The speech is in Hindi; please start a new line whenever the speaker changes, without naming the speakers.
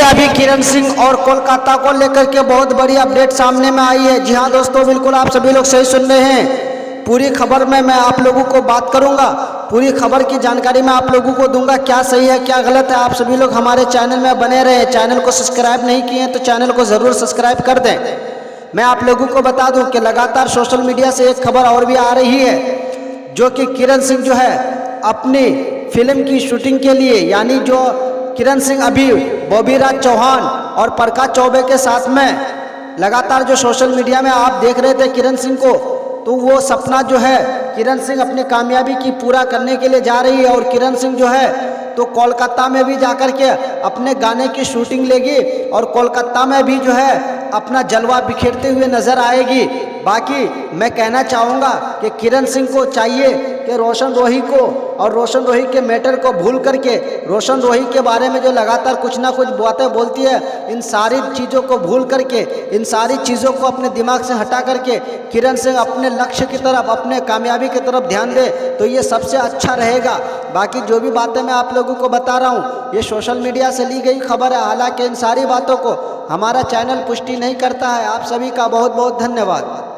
अभी किरण सिंह और कोलकाता को लेकर के बहुत बड़ी अपडेट सामने में आई है। जी हाँ दोस्तों, बिल्कुल आप सभी लोग सही सुन रहे हैं। पूरी खबर में मैं आप लोगों को बात करूंगा, पूरी खबर की जानकारी मैं आप लोगों को दूंगा, क्या सही है क्या गलत है। आप सभी लोग हमारे चैनल में बने रहे। चैनल को सब्सक्राइब नहीं किए तो चैनल को ज़रूर सब्सक्राइब कर दें। मैं आप लोगों को बता दूं कि लगातार सोशल मीडिया से एक खबर और भी आ रही है, जो कि किरण सिंह जो है अपनी फिल्म की शूटिंग के लिए, यानी जो किरण सिंह अभी बॉबी राज चौहान और प्रकाश चौबे के साथ में लगातार जो सोशल मीडिया में आप देख रहे थे किरण सिंह को, तो वो सपना जो है किरण सिंह अपनी कामयाबी की पूरा करने के लिए जा रही है। और किरण सिंह जो है तो कोलकाता में भी जाकर के अपने गाने की शूटिंग लेगी और कोलकाता में भी जो है अपना जलवा बिखेरते हुए नजर आएगी। बाकी मैं कहना चाहूँगा कि किरण सिंह को चाहिए कि रोशन रोही को और रोशन रोही के मैटर को भूल करके, रोशन रोही के बारे में जो लगातार कुछ ना कुछ बातें बोलती है, इन सारी चीज़ों को भूल करके, इन सारी चीज़ों को अपने दिमाग से हटा करके किरण सिंह अपने लक्ष्य की तरफ, अपने कामयाबी की तरफ ध्यान दे तो ये सबसे अच्छा रहेगा। बाकी जो भी बातें मैं आप लोगों को बता रहा हूँ ये सोशल मीडिया से ली गई खबर है। हालांकि इन सारी बातों को हमारा चैनल पुष्टि नहीं करता है। आप सभी का बहुत बहुत धन्यवाद।